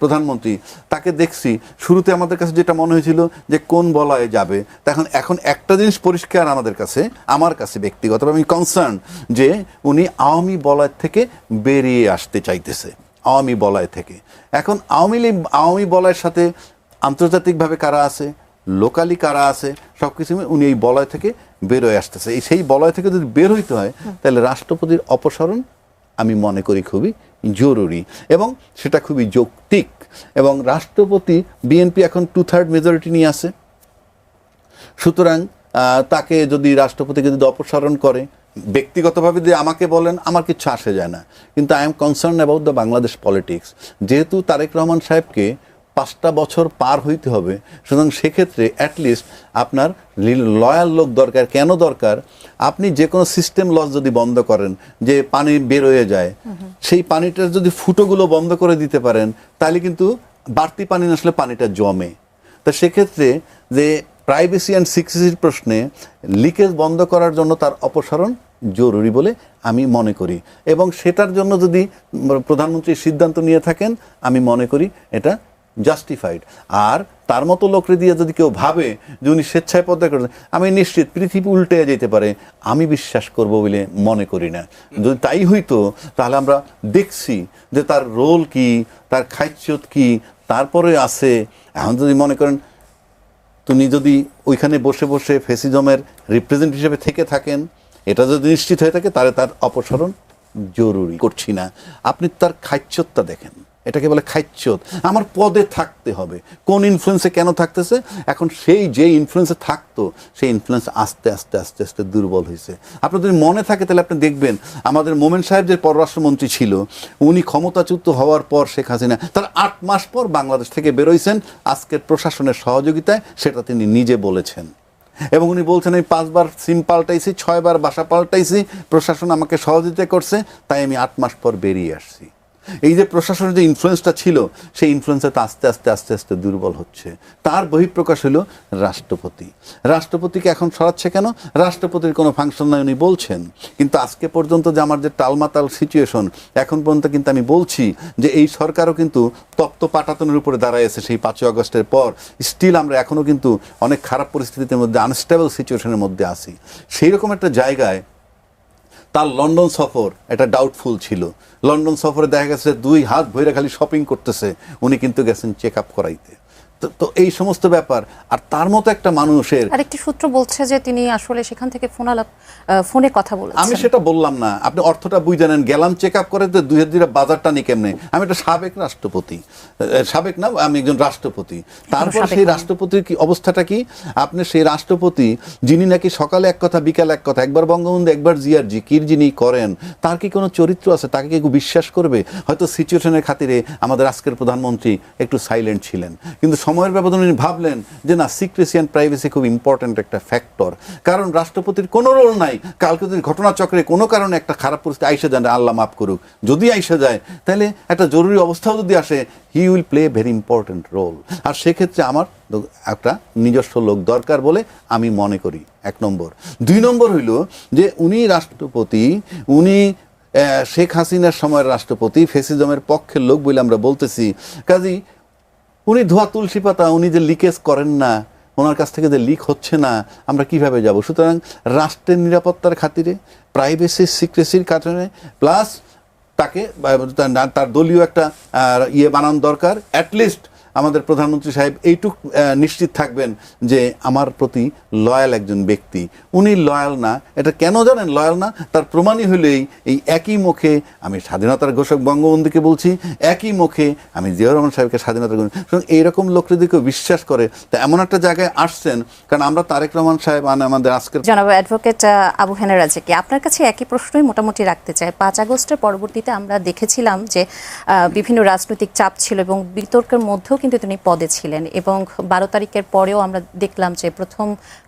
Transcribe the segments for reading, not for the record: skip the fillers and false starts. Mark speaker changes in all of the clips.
Speaker 1: প্রধানমন্ত্রী, তাকে দেখছি শুরুতে আমাদের কাছে যেটা মনে হয়েছিল যে কোন বলয়ে যাবে, এখন একটা জিনিস পরিষ্কার আমাদের কাছে, আমার কাছে ব্যক্তিগতভাবে আমি কনসার্ন যে উনি আওয়ামী বলয় থেকে বেরিয়ে আসতে চাইতেছে, আওয়ামী বলয় থেকে। এখন আওয়ামী বলয়ের সাথে আন্তর্জাতিকভাবে কারা আছে, লোকালি কারা আছে, সব কিছু উনি এই বলয় থেকে বের হয়ে আসতেছে। সেই বলয় থেকে যদি বের হইতে হয় তাহলে রাষ্ট্রপতির অপসারণ আমি মনে করি খুবই জরুরি এবং সেটা খুবই যৌক্তিক। এবং রাষ্ট্রপতি, বিএনপি এখন 2/3 মেজরিটি নিয়ে আছে, সুতরাং তাকে যদি রাষ্ট্রপতিকে যদি অপসারণ করে, ব্যক্তিগতভাবে যদি আমাকে বলেন আমার কিছু আসে যায় না, কিন্তু I am concern about the Bangladesh politics. যেহেতু তারেক রহমান সাহেবকে 5টা বছর পার হইতে হবে, সুতরাং সেক্ষেত্রে অ্যাটলিস্ট আপনার লয়াল লোক দরকার। কেন দরকার? আপনি যে কোনো সিস্টেম লস যদি বন্ধ করেন, যে পানি বের হয়ে যায়, সেই পানিটার যদি ফুটোগুলো বন্ধ করে দিতে পারেন, তাহলে কিন্তু বাড়তি পানি না আসলে পানিটা জমে। তা সেক্ষেত্রে যে প্রাইভেসি অ্যান্ড সিক্রেসির প্রশ্নে লিকেজ বন্ধ করার জন্য তার অপসারণ জরুরি বলে আমি মনে করি। এবং সেটার জন্য যদি প্রধানমন্ত্রী সিদ্ধান্ত নিয়ে থাকেন, আমি মনে করি এটা জাস্টিফাইড। আর তার মতো লোকরে দিয়ে যদি কেউ ভাবে যে উনি স্বেচ্ছায় পদত্যাগ করেন, আমি নিশ্চিত পৃথিবী উল্টে যেতে পারে, আমি বিশ্বাস করব বলে মনে করি না। যদি তাই হইতো তাহলে আমরা দেখছি যে তার রোল কি, তার খাইচ্যত কি, তারপরে আছে। এখন যদি মনে করেন তুমি যদি ওইখানে বসে বসে ফ্যাসিজমের রিপ্রেজেন্ট হিসেবে থেকে থাকেন, এটা যদি নিশ্চিত হয়ে থাকে, তাহলে তার অপসারণ জরুরি। করছি না, আপনি তার খাইচ্যতটা দেখেন, এটাকে বলে খাইচ্যত। আমার পদে থাকতে হবে, কোন ইনফ্লুয়েন্সে কেন থাকতেছে? এখন সেই যে ইনফ্লুয়েন্সে থাকতো, সেই ইনফ্লুয়েন্স আস্তে আস্তে আস্তে আস্তে দুর্বল হয়েছে। আপনার যদি মনে থাকে তাহলে আপনি দেখবেন আমাদের মোমেন সাহেব যে পররাষ্ট্রমন্ত্রী ছিল, উনি ক্ষমতাচ্যুত হওয়ার পর শেখ হাসিনা তার 8 মাস পর বাংলাদেশ থেকে বেরোইছেন আজকের প্রশাসনের সহযোগিতায়, সেটা তিনি নিজে বলেছেন। এবং উনি বলছেন আমি 5 বার সিম পাল্টাইছি, 6 বার বাসা পাল্টাইছি, প্রশাসন আমাকে সহযোগিতা করছে, তাই আমি 8 মাস পর বেরিয়ে আসছি। এই যে প্রশাসনের যে ইনফ্লুয়েন্সটা ছিল, সেই ইনফ্লুয়েন্সটা আস্তে আস্তে আস্তে আস্তে দুর্বল হচ্ছে। তার বহিঃপ্রকাশ হলো রাষ্ট্রপতি। রাষ্ট্রপতিকে এখন সরাচ্ছে কেন? রাষ্ট্রপতির কোনো ফাংশন নাই উনি বলছেন, কিন্তু আজকে পর্যন্ত যে আমার যে টালমাতাল সিচুয়েশন, এখন পর্যন্ত কিন্তু আমি বলছি যে এই সরকারও কিন্তু তপ্ত পাটাতনের উপরে দাঁড়াইছে সেই 5ই আগস্টের পর। স্টিল আমরা এখনও কিন্তু অনেক খারাপ পরিস্থিতির মধ্যে, আনস্টেবল সিচুয়েশনের মধ্যে আছি। সেই রকম একটা জায়গায় তার লন্ডন সফর এটা ডাউটফুল ছিল। লন্ডন সফরে দেখা গেছে 2 হাত ভরে খালি শপিং করতেছে, উনি কিন্তু গেছেন চেক আপ করাইতে। তো এই সমস্ত ব্যাপার। আর তার মতো একটা মানুষের
Speaker 2: আরেকটি সূত্র বলছে যে তিনি আসলে সেখান থেকে ফোনে কথা বলেছেন।
Speaker 1: আমি সেটা বললাম না, আপনি অর্থটা বুঝে নেন। গেলাম চেক আপ করে, তো 2 হাত দিয়ে বাজারটা নি কেমনে? আমি একটা সাবেক রাষ্ট্রপতি, সাবেক না, আমি একজন রাষ্ট্রপতি। তারপর সেই রাষ্ট্রপতির কি অবস্থাটা কি? আপনি সেই রাষ্ট্রপতি যিনি নাকি সকালে এক কথা বিকালে এক কথা, একবার বঙ্গবন্ধু একবার জিআরজি কির যিনি করেন, তার কি কোনো চরিত্র আছে? তাকে কি কেউ বিশ্বাস করবে? হয়তো সিচুয়েশনের খাতিরে আমাদের আজকের প্রধানমন্ত্রী একটু সাইলেন্ট ছিলেন, কিন্তু সময়ের ব্যবধানে উনি ভাবলেন যে না, সিক্রেসি অ্যান্ড প্রাইভেসি খুব ইম্পর্ট্যান্ট একটা ফ্যাক্টর। কারণ রাষ্ট্রপতির কোনো রোল নাই। কালকে যদি ঘটনাচক্রে কোনো কারণে একটা খারাপ পরিস্থিতি আইসা যায়, আল্লাহ মাফ করুক, যদি আইসা যায়, তাহলে একটা জরুরি অবস্থাও যদি আসে, he will play very important role. আর সেক্ষেত্রে আমার একটা নিজস্ব লোক দরকার বলে আমি মনে করি, 1 নম্বর। 2 নম্বর হইল যে উনি রাষ্ট্রপতি, উনি শেখ হাসিনার সময়ের রাষ্ট্রপতি, ফ্যাসিজমের পক্ষের লোক বলে আমরা বলতেছি। কাজেই উনি ধোয়া তুলসী পাতা, উনি যে লিকেজ করেন না, ওনার কাছ থেকে যে লিক হচ্ছে না, আমরা কিভাবে যাব? সুতরাং রাষ্ট্রের নিরাপত্তার খাতিরে, প্রাইভেসি সিক্রেসির কারণে, প্লাস তাকে তার দলীয় একটা বানানো দরকার। অ্যাটলিস্ট আমাদের প্রধানমন্ত্রী সাহেব এইটুক নিশ্চিত থাকবেন যে আমার প্রতি লয়াল একজন ব্যক্তি। উনি লয়াল না, এটা কেন জানেন লয়াল না? তার প্রমাণই হলেই এই একই মুখে আমি স্বাধীনতার ঘোষক বঙ্গবন্ধুকে বলছি, একই মুখে আমি জিয়াউর রহমান সাহেবকে স্বাধীনতার ঘোষক। এইরকম লোকরা যদি কেউ বিশ্বাস করে, তা এমন একটা জায়গায় আসছেন। কারণ আমরা তারেক রহমান সাহেব আমাদের আজকের
Speaker 2: জনাব অ্যাডভোকেট আবু হেনা রাজাকে আপনার কাছে একই প্রশ্নই মোটামুটি রাখতে চাই। 5 আগস্টের পরবর্তীতে আমরা দেখেছিলাম যে বিভিন্ন রাজনৈতিক চাপ ছিল এবং বিতর্কের মধ্যেও কিন্তু তিনি পদে ছিলেন, এবং 12 তারিখের পরেও আমরা দেখলাম যে প্রথম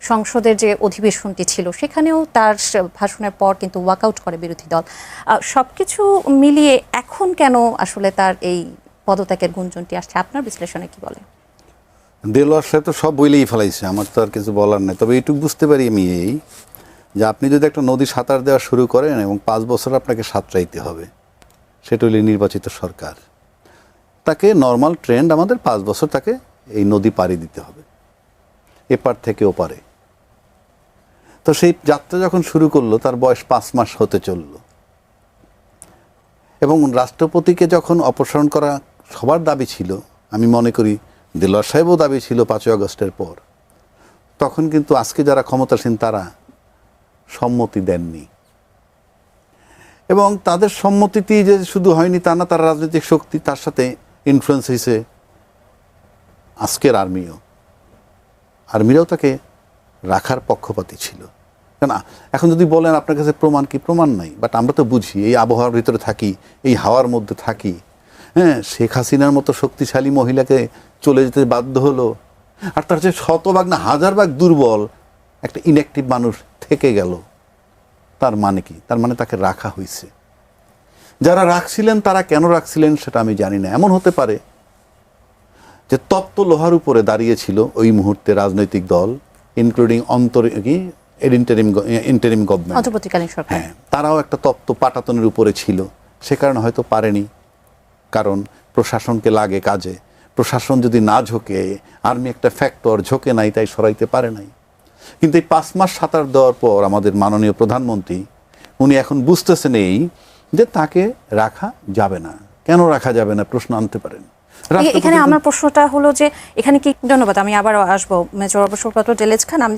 Speaker 2: সংসদের যে অধিবেশনটি ছিল, সেখানেও তার ভাষণের পর কিন্তু ওয়াকআউট করে বিরোধী দল। সবকিছু মিলিয়ে এখন কেন আসলে তার এই পদত্যাগের গুঞ্জনটি আসছে? আপনার বিশ্লেষণে কি বলে?
Speaker 1: দেলোয়ার সাহেব তো সব বইলেই ফেলাইছে, আমার তো আর কিছু বলার নেই। তবে এইটুকু বুঝতে পারি আমি যে আপনি যদি একটা নদী সাঁতার দেওয়া শুরু করেন এবং 5 বছর আপনাকে সাঁতরাইতে হবে, সেটা হলে নির্বাচিত সরকার। তাকে নর্মাল ট্রেন্ড আমাদের 5 বছর তাকে এই নদী পাড়ি দিতে হবে, এপার থেকে ওপারে। তো সেই যাত্রা যখন শুরু করলো তার বয়স 5 মাস হতে চলল, এবং রাষ্ট্রপতিকে যখন অপসারণ করা সবার দাবি ছিল, আমি মনে করি দেলোয়ার সাহেবও দাবি ছিল 5ই আগস্টের পর, তখন কিন্তু আজকে যারা ক্ষমতাসীন তারা সম্মতি দেননি। এবং তাদের সম্মতিতেই যে শুধু হয়নি তা না, তার রাজনৈতিক শক্তি, তার সাথে ইনফ্লুয়েন্স হয়েছে আজকের আর্মিরাও তাকে রাখার পক্ষপাতী ছিল। কেন এখন যদি বলেন আপনার কাছে প্রমাণ কি, প্রমাণ নাই, বাট আমরা তো বুঝি, এই আবহাওয়ার ভিতরে থাকি, এই হাওয়ার মধ্যে থাকি। হ্যাঁ, শেখ হাসিনার মতো শক্তিশালী মহিলাকে চলে যেতে বাধ্য হলো, আর তার যে শতভাগ না 1000 ভাগ দুর্বল একটা ইনঅ্যাক্টিভ মানুষ থেকে গেল। তার মানে কি? তার মানে তাকে রাখা হয়েছে। যারা রাখছিলেন তারা কেন রাখছিলেন সেটা আমি জানি না। এমন হতে পারে যে তপ্ত লোহার উপরে দাঁড়িয়েছিল ওই মুহূর্তে রাজনৈতিক দল, ইনক্লুডিং ইন্টারিম গভর্নমেন্ট,
Speaker 2: অন্তর্বর্তীকালীন সরকার।
Speaker 1: হ্যাঁ, তারাও একটা তপ্ত পাটাতনের উপরে ছিল। সে কারণে হয়তো পারেনি, কারণ প্রশাসনকে লাগে কাজে। প্রশাসন যদি না ঝোঁকে, আর্মি একটা ফ্যাক্টর ঝোঁকে নাই, তাই সরাইতে পারে নাই। কিন্তু এই 5 মাস সাঁতার দেওয়ার পর আমাদের মাননীয় প্রধানমন্ত্রী উনি এখন বুঝতেছেন এই যে তাকে রাখা যাবে না। কেন রাখা যাবে না প্রশ্ন আনতে পারেন।
Speaker 2: এখানে আমার প্রশ্নটা হলো যে এখানে কি, ধন্যবাদ, আমি আবার আসবো মেজর অবসরপ্রাপ্ত ডেলেজ খান। আমি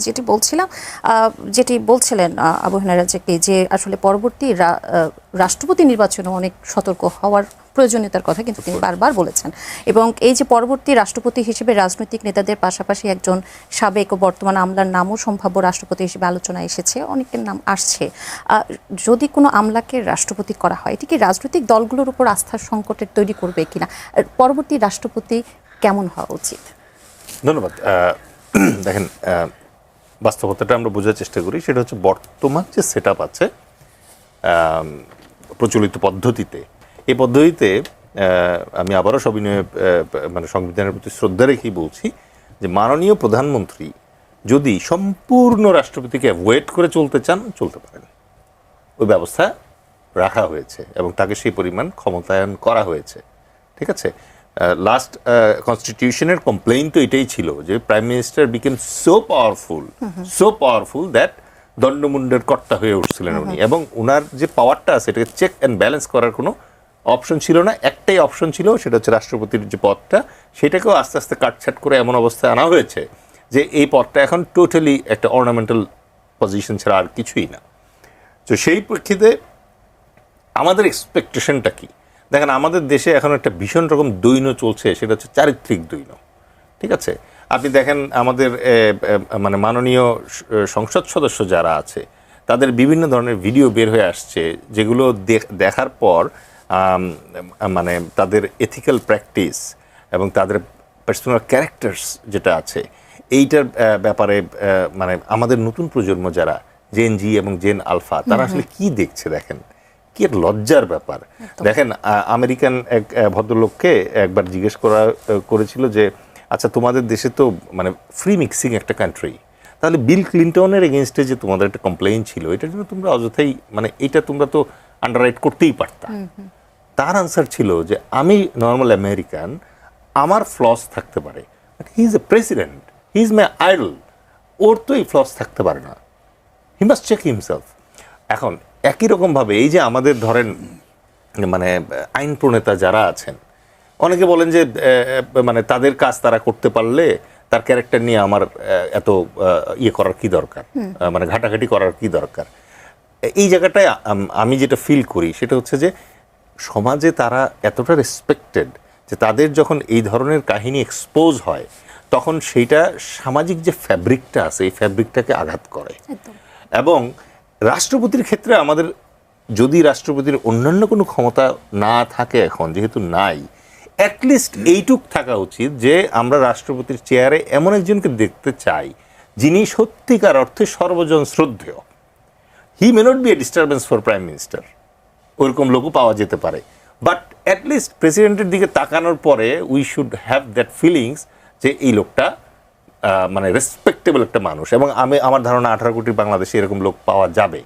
Speaker 2: যেটি বলছিলেন আবু হেনা রাজাকি, যে আসলে পরবর্তী রাষ্ট্রপতি নির্বাচনে অনেক সতর্ক হওয়ার প্রয়োজনীয়তার কথা কিন্তু তিনি বারবার বলেছেন। এবং এই যে পরবর্তী রাষ্ট্রপতি হিসেবে রাজনৈতিক নেতাদের পাশাপাশি একজন সাবেক ও বর্তমান আমলার নামও সম্ভাব্য রাষ্ট্রপতি হিসেবে আলোচনায় এসেছে, অনেকের নাম আসছে। যদি কোনো আমলাকে রাষ্ট্রপতি করা হয়, এটি কি রাজনৈতিক দলগুলোর উপর আস্থার সংকটের তৈরি করবে কিনা? পরবর্তী রাষ্ট্রপতি কেমন হওয়া উচিত?
Speaker 3: ধন্যবাদ। দেখেন, বাস্তবতাটা আমরা বোঝার চেষ্টা করি। সেটা হচ্ছে বর্তমান যে সেট আপ আছে প্রচলিত পদ্ধতিতে, এই পদ্ধতিতে আমি আবারও সবিনয়ে মানে সংবিধানের প্রতি শ্রদ্ধা রেখেই বলছি যে মাননীয় প্রধানমন্ত্রী যদি সম্পূর্ণ রাষ্ট্রপতিকে অ্যাভয়েড করে চলতে চান, চলতে পারেন। ওই ব্যবস্থা রাখা হয়েছে এবং তাকে সেই পরিমাণ ক্ষমতায়ন করা হয়েছে। ঠিক আছে, লাস্ট কনস্টিটিউশনের কমপ্লেইন তো এটাই ছিল যে prime minister became so powerful that দণ্ডমুণ্ডের কর্তা হয়ে উঠছিলেন উনি, এবং ওনার যে পাওয়ারটা আছে এটাকে চেক অ্যান্ড ব্যালেন্স করার কোনো অপশন ছিল না। একটাই অপশন ছিল, সেটা হচ্ছে রাষ্ট্রপতির যে পদটা, সেটাকেও আস্তে আস্তে কাটছাট করে এমন অবস্থায় আনা হয়েছে যে এই পদটা এখন টোটালি একটা অর্নামেন্টাল পজিশন ছাড়া আর কিছুই না। তো সেই প্রেক্ষিতে আমাদের এক্সপেকটেশনটা কি? দেখেন, আমাদের দেশে এখন একটা ভীষণ রকম দৈন্য চলছে, সেটা হচ্ছে চারিত্রিক দৈন্য। ঠিক আছে, আপনি দেখেন আমাদের মানে মাননীয় সংসদ সদস্য যারা আছে তাদের বিভিন্ন ধরনের ভিডিও বের হয়ে আসছে, যেগুলো দেখার পর মানে তাদের এথিক্যাল প্র্যাকটিস এবং তাদের পার্সোনাল ক্যারেক্টার্স যেটা আছে এইটার ব্যাপারে মানে আমাদের নতুন প্রজন্ম যারা জেন জি এবং জেন আলফা, তারা আসলে কি দেখছে দেখেন, কি এক লজ্জার ব্যাপার। দেখেন, আমেরিকান এক ভদ্রলোককে একবার জিজ্ঞেস করেছিল যে আচ্ছা, তোমাদের দেশে তো মানে ফ্রি মিক্সিং একটা কান্ট্রি, তাহলে বিল ক্লিন্টনের এগেনস্টে যে তোমাদের একটা কমপ্লেইন ছিল, এটার জন্য তোমরা অযথাই মানে এটা তোমরা তো আন্ডাররাইট করতেই পারতা। তার আনসার ছিল যে আমি নর্মাল আমেরিকান, আমার ফ্লস থাকতে পারে, but he is a president, he is my idol, ওর তো এই ফ্লস থাকতে পারে না, হি মাস্ট চেক হিমসেলফ। এখন একই রকমভাবে এই যে আমাদের ধরেন মানে আইন প্রণেতা যারা আছেন, অনেকে বলেন যে মানে তাদের কাজ তারা করতে পারলে তার ক্যারেক্টার নিয়ে আমার এত ইয়ে করার কি দরকার, মানে ঘাটাঘাটি করার কি দরকার। এই জায়গাটায় আমি যেটা ফিল করি সেটা হচ্ছে যে সমাজে তারা এতটা রেসপেক্টেড যে তাদের যখন এই ধরনের কাহিনী এক্সপোজ হয় তখন সেইটা সামাজিক যে ফ্যাব্রিকটা আছে এই ফ্যাব্রিকটাকে আঘাত করে। এবং রাষ্ট্রপতির ক্ষেত্রে আমাদের যদি রাষ্ট্রপতির অন্যান্য কোনো ক্ষমতা না থাকে, এখন যেহেতু নাই, অ্যাটলিস্ট এইটুক থাকা উচিত যে আমরা রাষ্ট্রপতির চেয়ারে এমন একজনকে দেখতে চাই যিনি সত্যিকার অর্থে সর্বজন শ্রদ্ধেয়। He may not be a disturbance for prime minister, ওরকম লোকও পাওয়া যেতে পারে, বাট অ্যাটলিস্ট প্রেসিডেন্টের দিকে তাকানোর পরে we should have that feelings যে এই লোকটা মানে রেসপেক্টেবল একটা মানুষ। এবং আমার ধারণা 18 কোটি বাংলাদেশে এরকম লোক পাওয়া যাবে,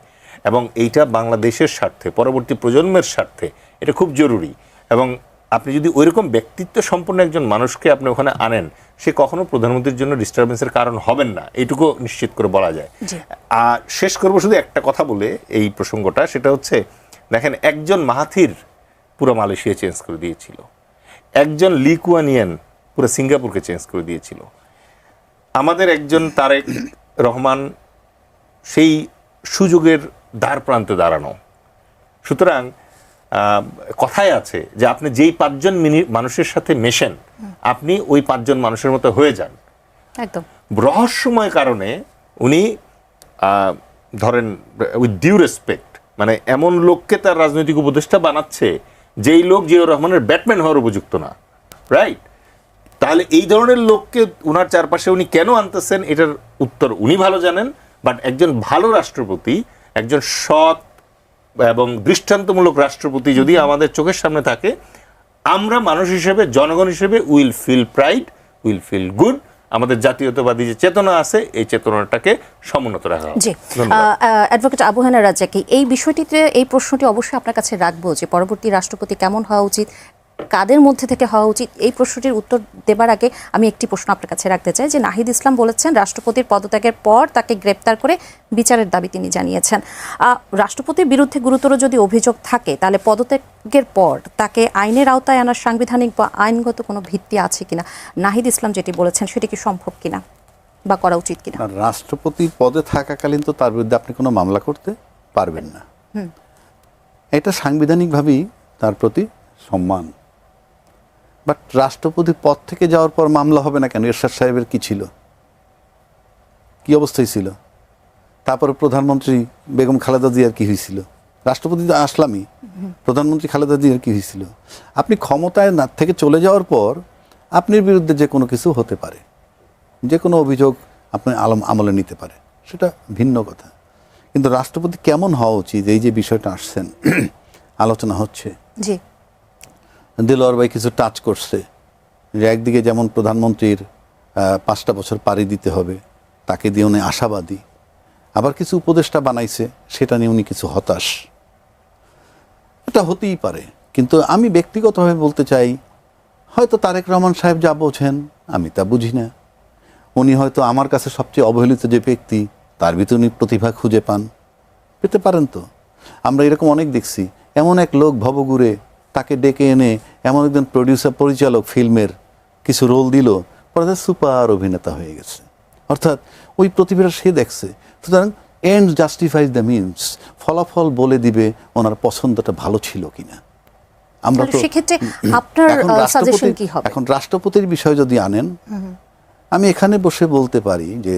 Speaker 3: এবং এইটা বাংলাদেশের স্বার্থে, পরবর্তী প্রজন্মের স্বার্থে এটা খুব জরুরি। এবং আপনি যদি ওইরকম ব্যক্তিত্ব সম্পন্ন একজন মানুষকে আপনি ওখানে আনেন, সে কখনো প্রধানমন্ত্রীর জন্য ডিস্টারবেন্সের কারণ হবেন না, এইটুকু নিশ্চিত করে বলা যায়। আর শেষ করবো শুধু একটা কথা বলে এই প্রসঙ্গটা, সেটা হচ্ছে দেখেন, একজন মাহাথির পুরো মালয়েশিয়া চেঞ্জ করে দিয়েছিল, একজন লি কুয়ান ইয়েন পুরো সিঙ্গাপুরকে চেঞ্জ করে দিয়েছিল, আমাদের একজন তারেক রহমান সেই সুযোগের দ্বার প্রান্তে দাঁড়ানো। সুতরাং কথায় আছে যে আপনি যেই 5 জন মানুষের সাথে মেশেন, আপনি ওই 5 জন মানুষের মতো হয়ে যান।
Speaker 2: একদম
Speaker 3: রহস্যময় কারণে উনি ধরেন উইথ ডিউ রেসপেক্ট, মানে এমন লোককে তার রাজনৈতিক উপদেষ্টা বানাচ্ছে যেই লোক জিয়াউর রহমানের ব্যাটম্যান হওয়ার উপযুক্ত না, রাইট? তাহলে এই ধরনের লোককে উনার চারপাশে উনি কেন আনতেছেন, এটার উত্তর উনি ভালো জানেন। বাট একজন ভালো রাষ্ট্রপতি, একজন সৎ এবং দৃষ্টান্তমূলক রাষ্ট্রপতি যদি আমাদের চোখের সামনে থাকে, আমরা মানুষ হিসেবে, জনগণ হিসেবে will feel pride, will feel good. আমাদের জাতীয়তাবাদী যে চেতনা আছে, এই চেতনাটাকে সমুন্নত রাখা হবে।
Speaker 2: জি, অ্যাডভোকেট আবু হেনা রাজ্জাকি, এই বিষয়টিতে এই প্রশ্নটি অবশ্যই আপনার কাছে রাখবো যে পরবর্তী রাষ্ট্রপতি কেমন হওয়া উচিত, কাদের মধ্যে থেকে হওয়া উচিত। এই প্রশ্নটির উত্তর দেবার আগে আমি একটি প্রশ্ন আপনার কাছে রাখতে চাই যে নাহিদ ইসলাম বলেছেন রাষ্ট্রপতির পদত্যাগের পর তাকে গ্রেপ্তার করে বিচারের দাবি তিনি জানিয়েছেন। রাষ্ট্রপতির বিরুদ্ধে গুরুতর যদি অভিযোগ থাকে, তাহলে পদত্যাগের পর তাকে আইনের আওতায় আনার সাংবিধানিক বা আইনগত কোনো ভিত্তি আছে কিনা, নাহিদ ইসলাম যেটি বলেছেন সেটি কি সম্ভব কিনা বা করা উচিত কিনা?
Speaker 1: রাষ্ট্রপতি পদে থাকাকালীন তো তার বিরুদ্ধে আপনি কোনো মামলা করতে পারবেন না। এটা সাংবিধানিকভাবেই তার প্রতি সম্মান। বাট রাষ্ট্রপতি পদ থেকে যাওয়ার পর মামলা হবে না কেন? এরশাদ সাহেবের কি ছিল, কি অবস্থায় ছিল? তারপরে প্রধানমন্ত্রী বেগম খালেদা জিয়ার কি হয়েছিল? রাষ্ট্রপতি তো আসলামই, প্রধানমন্ত্রী খালেদা জিয়ার কি হয়েছিল? আপনি ক্ষমতায় না থেকে চলে যাওয়ার পর আপনার বিরুদ্ধে যে কোনো কিছু হতে পারে, যে কোনো অভিযোগ আপনি আমলে নিতে পারে, সেটা ভিন্ন কথা। কিন্তু রাষ্ট্রপতি কেমন হওয়া উচিত, এই যে বিষয়টা আসছেন, আলোচনা হচ্ছে,
Speaker 2: জি,
Speaker 1: দেলোয়ার ভাই কিছু টাচ করছে যে একদিকে যেমন প্রধানমন্ত্রীর 5টা বছর পাড়ি দিতে হবে, তাকে দিয়ে উনি আশাবাদী, আবার কিছু উপদেষ্টা বানাইছে সেটা নিয়ে উনি কিছু হতাশ। এটা হতেই পারে, কিন্তু আমি ব্যক্তিগতভাবে বলতে চাই, হয়তো তারেক রহমান সাহেব যা বোঝেন আমি তা বুঝি না। উনি হয়তো আমার কাছে সবচেয়ে অবহেলিত যে ব্যক্তি, তার ভিতরে উনি প্রতিভা খুঁজে পেতে পারেন। তো আমরা এরকম অনেক দেখছি, এমন এক লোক ভবঘুরে, তাকে ডেকে এনে এমন একজন প্রডিউসার, পরিচালক ফিল্মের কিছু রোল দিল, পরে সুপার অভিনেতা হয়ে গেছে। অর্থাৎ ওই প্রতিভাটা সে দেখছে। সুতরাং এন্ড জাস্টিফাইজ দ্য মিনস, ফলাফল বলে দিবে ওনার পছন্দটা ভালো ছিল কিনা। আমরা তো
Speaker 2: সেক্ষেত্রে আপনার সাজেশন কি হবে?
Speaker 1: এখন রাষ্ট্রপতির বিষয় যদি আনেন, আমি এখানে বসে বলতে পারি যে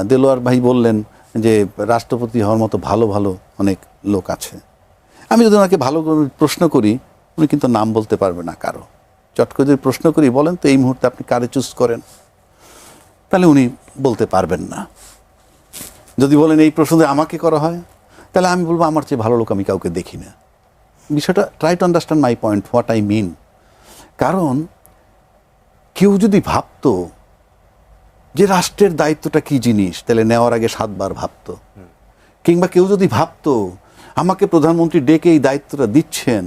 Speaker 1: দেলোয়ার ভাই বললেন যে রাষ্ট্রপতি হওয়ার মতো ভালো ভালো অনেক লোক আছে। আমি যদি ওনাকে ভালো করে প্রশ্ন করি, উনি কিন্তু নাম বলতে পারবে না কারো। চট করে যদি প্রশ্ন করি, বলেন তো এই মুহূর্তে আপনি কারে চুজ করেন, তাহলে উনি বলতে পারবেন না। যদি বলেন এই প্রশ্ন আমাকে করা হয়, তাহলে আমি বলবো আমার চেয়ে ভালো লোক আমি কাউকে দেখি না। বিষয়টা try to understand my point, what I mean. কারণ কেউ যদি ভাবতো যে রাষ্ট্রের দায়িত্বটা কি জিনিস, তাহলে নেওয়ার আগে 7 বার ভাবতো। কিংবা কেউ যদি ভাবতো আমাকে প্রধানমন্ত্রী ডেকে এই দায়িত্বটা দিচ্ছেন,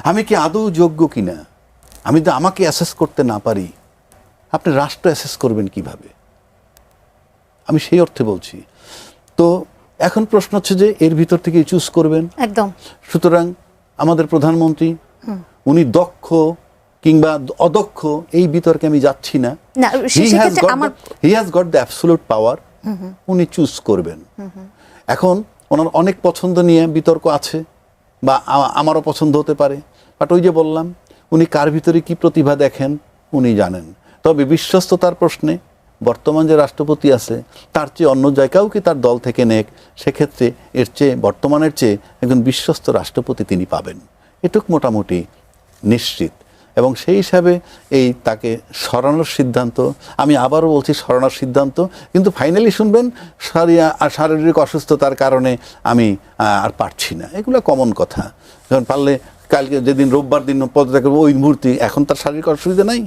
Speaker 1: আমি কি আদৌ যোগ্য কিনা, আমি তো আমাকে অ্যাসেস করতে না পারি, আপনি রাষ্ট্র অ্যাসেস করবেন কিভাবে? আমি সেই অর্থে বলছি। তো এখন প্রশ্ন হচ্ছে যে এর ভিতর থেকে চুজ করবেন।
Speaker 2: একদম।
Speaker 1: সুতরাং আমাদের প্রধানমন্ত্রী, উনি দক্ষ কিংবা অদক্ষ এই বিতর্কে আমি যাচ্ছি না। He has got the absolute পাওয়ার, উনি চুজ করবেন। এখন ওনার অনেক পছন্দ নিয়ে বিতর্ক আছে, বা আমারও পছন্দ হতে পারে, বাট ওই যে বললাম, উনি কার ভিতরে কি প্রতিভা দেখেন উনি জানেন। তবে বিশ্বস্ততার প্রশ্নে বর্তমান যে রাষ্ট্রপতি আছে তার চেয়ে অন্য জায়গাও কি তার দল থেকে নেক, সেক্ষেত্রে এর চেয়ে বর্তমানের চেয়ে একজন বিশ্বস্ত রাষ্ট্রপতি তিনি পাবেন, এটুক মোটামুটি নিশ্চিত। এবং সেই হিসাবে এই তাকে সরানোর সিদ্ধান্ত, আমি আবারও বলছি সরানোর সিদ্ধান্ত, কিন্তু ফাইনালি শুনবেন শারীরিক অসুস্থতার কারণে আমি আর পারছি না, এগুলো কমন কথা। যখন পারলে কালকে যেদিন রোববার দিন পদত্যাগ করবো ওই মুহূর্তে, এখন তার শারীরিক অসুবিধা নাই,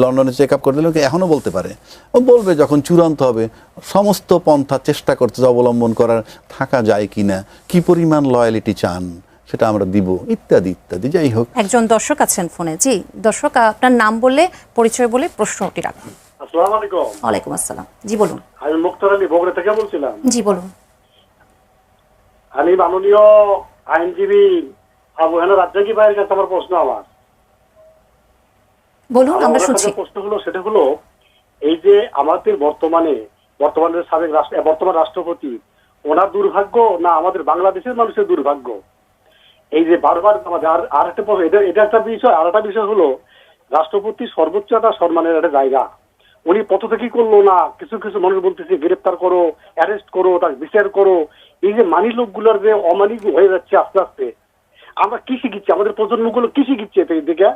Speaker 1: লন্ডনে চেক আপ করে দিলে এখনও বলতে পারে, ও বলবে যখন চূড়ান্ত হবে। সমস্ত পন্থা চেষ্টা করতে অবলম্বন করার, থাকা যায় কি না, কী পরিমাণ লয়ালিটি চান, সেটা আমরা দিব, ইত্যাদি ইত্যাদি। যাই হোক,
Speaker 2: একজন দর্শক আছেন ফোনে। জি দর্শক, আপনার নাম বলে পরিচয় বলে প্রশ্নটি রাখুন।
Speaker 4: আসসালামু আলাইকুম।
Speaker 2: ওয়ালাইকুম আসসালাম। জি বলুন।
Speaker 4: আমি মুক্তার আলী বগুড়া থেকে বলছিলাম।
Speaker 2: জি বলুন।
Speaker 4: আমি মাননীয় আইনজীবী আবু হেনা রাজ্জাকি ভাইয়ের কাছে আমার প্রশ্ন।
Speaker 2: বলুন, আমরা
Speaker 4: আমার
Speaker 2: শুনছি।
Speaker 4: কাছে প্রশ্ন হলো, সেটা হলো এই যে আমাদের বর্তমানের বর্তমান রাষ্ট্রপতি, ওনার দুর্ভাগ্য না আমাদের বাংলাদেশের মানুষের দুর্ভাগ্য? এই যে বারবার আমাদের আর একটা প্রশ্ন, এটা একটা বিষয়। আর একটা বিষয় হলো, রাষ্ট্রপতি সর্বোচ্চ একটা সম্মানের একটা জায়গা, উনি পথ থেকে করলো না। কিছু কিছু মানুষ বলতেছে গ্রেপ্তার করো, অ্যারেস্ট করো, তার বিচার করো। এই যে মানি লোকগুলোর যে অমানিক হয়ে যাচ্ছে আস্তে আস্তে, আমরা কি শিখিচ্ছি? আমাদের প্রজন্মগুলো কি শিখিচ্ছে এই দিকে?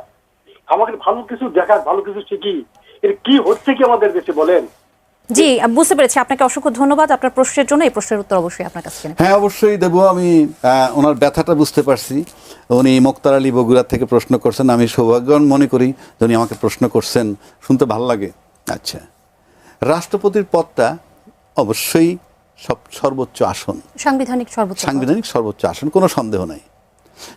Speaker 4: আমাকে ভালো কিছু দেখার, ভালো কিছু শিখি। এর কি হচ্ছে কি আমাদের দেশে বলেন?
Speaker 2: জি বুঝতে পেরেছি। আপনাকে অসংখ্য ধন্যবাদ আপনার প্রশ্নের জন্য। এই প্রশ্নের উত্তর অবশ্যই আপনার কাছে নেব।
Speaker 1: হ্যাঁ অবশ্যই দেবো। আমি ওনার ব্যথাটা বুঝতে পারছি। উনি মুক্তার আলী বগুড়া থেকে প্রশ্ন করছেন। আমি সৌভাগ্যবান মনে করি যে উনি আমাকে প্রশ্ন করছেন, শুনতে ভালো লাগে। আচ্ছা, রাষ্ট্রপতির পদটা অবশ্যই সর্বোচ্চ আসন,
Speaker 2: সাংবিধানিক সর্বোচ্চ পদ।
Speaker 1: সাংবিধানিক সর্বোচ্চ আসন, কোনো সন্দেহ নাই।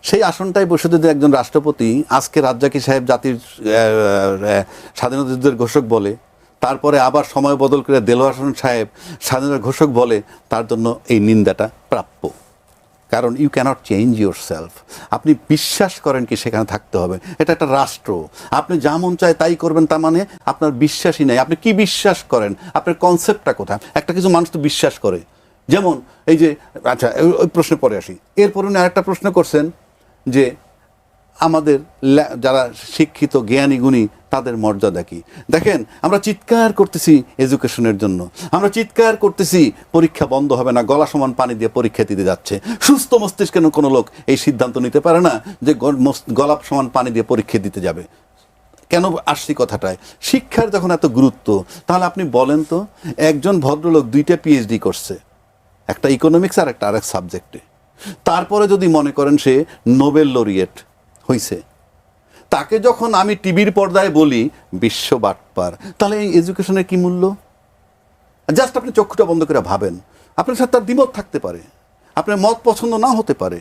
Speaker 1: সেই আসনটাই বসে যদি একজন রাষ্ট্রপতি আজকে রাজ্জাকি সাহেব জাতির স্বাধীনতা যুদ্ধের ঘোষক বলে, তারপরে আবার সময় বদল করে দেলোয়ার হোসেন সাহেব স্বাধীনতার ঘোষক বলে, তার জন্য এই নিন্দাটা প্রাপ্য। কারণ you cannot change yourself. আপনি বিশ্বাস করেন কি সেখানে থাকতে হবে। এটা একটা রাষ্ট্র, আপনি যা মন চায় তাই করবেন, তার মানে আপনার বিশ্বাসই নাই। আপনি কি বিশ্বাস করেন? আপনার কনসেপ্টটা কোথায়? একটা কিছু মানুষ তো বিশ্বাস করে, যেমন এই যে, আচ্ছা ওই প্রশ্নে পরে আসি। এরপর উনি আরেকটা প্রশ্ন করছেন যে আমাদের যারা শিক্ষিত জ্ঞানী গুণী তাদের মর্যাদা কি। দেখেন, আমরা চিৎকার করতেছি এডুকেশনের জন্য, আমরা চিৎকার করতেছি পরীক্ষা বন্ধ হবে না, গলা সমান পানি দিয়ে পরীক্ষা দিতে যাচ্ছে। সুস্থ মস্তিষ্কের কোনো লোক এই সিদ্ধান্ত নিতে পারে না যে গলা সমান পানি দিয়ে পরীক্ষা দিতে যাবে। কেন আসছি কথাটায়? শিক্ষার যখন এত গুরুত্ব, তাহলে আপনি বলেন তো, একজন ভদ্রলোক 2টা PhD করছে, একটা ইকোনমিক্স আর একটা আরেক সাবজেক্টে, তারপরে যদি মনে করেন সে নোবেল লরিয়েট হইছে, তাকে যখন আমি টিভির পর্দায় বলি বিশ্ব বাটপার, তাহলে এই এডুকেশনের কি মূল্য? জাস্ট আপনি চক্ষুটা বন্ধ করে ভাবেন। আপনার সাথে তার দ্বিমত থাকতে পারে, আপনার মত পছন্দ না হতে পারে,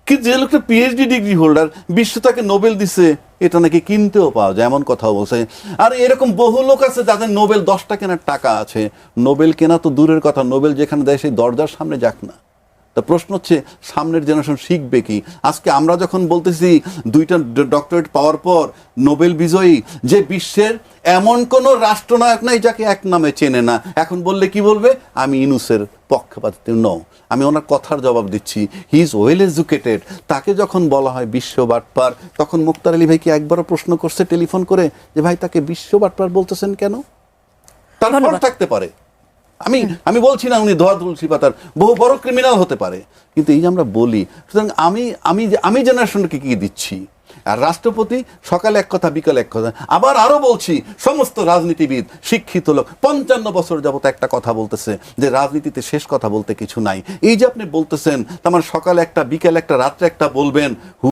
Speaker 1: কিন্তু যে লোকটা PhD ডিগ্রি হোল্ডার, বিশ্ব তাকে নোবেল দিছে, এটা নাকি কিনতেও পাওয়া যায়, এমন কথা বলছে। আর এরকম বহু লোক আছে যাদের নোবেল 10টা কেনার টাকা আছে। নোবেল কেনা তো দূরের কথা, নোবেল যেখানে দেয় সেই দরজার সামনে যাক না। তা প্রশ্ন হচ্ছে, সামনের জেনারেশন শিখবে কি? আজকে আমরা যখন বলতেছি 2টা ডক্টরেট পাওয়ার পর নোবেল বিজয়ী, যে বিশ্বের এমন কোনো রাষ্ট্রনায়ক নাই যাকে এক নামে চেনে না, এখন বললে কি বলবে? আমি ইনুসের পক্ষপাতী নও, আমি ওনার কথার জবাব দিচ্ছি। He is well educated. তাকে যখন বলা হয় বিশ্ব বাটপার, তখন মুক্তার আলী ভাই কি একবারও প্রশ্ন করছে টেলিফোন করে যে ভাই তাকে বিশ্ব বাটপার বলতেছেন কেন? তার ফল থাকতে পারে, আমি বলছি না উনি ধোয়া তুলসী পাতার, বহু বড় ক্রিমিনাল হতে পারে, কিন্তু এই যে আমরা বলি, সুতরাং আমি জেনারেশনকে কি দিচ্ছি? আর রাষ্ট্রপতি সকালে এক কথা, বিকালে এক কথা। আবার আরো বলছি, সমস্ত রাজনীতিবিদ শিক্ষিত লোক 55 বছর যাবত একটা কথা বলতেছে যে রাজনীতিতে শেষ কথা বলতে কিছু নাই। এই যে আপনি বলতেছেন, তার মানে সকালে একটা, বিকালে একটা, রাত্রে একটা বলবেন।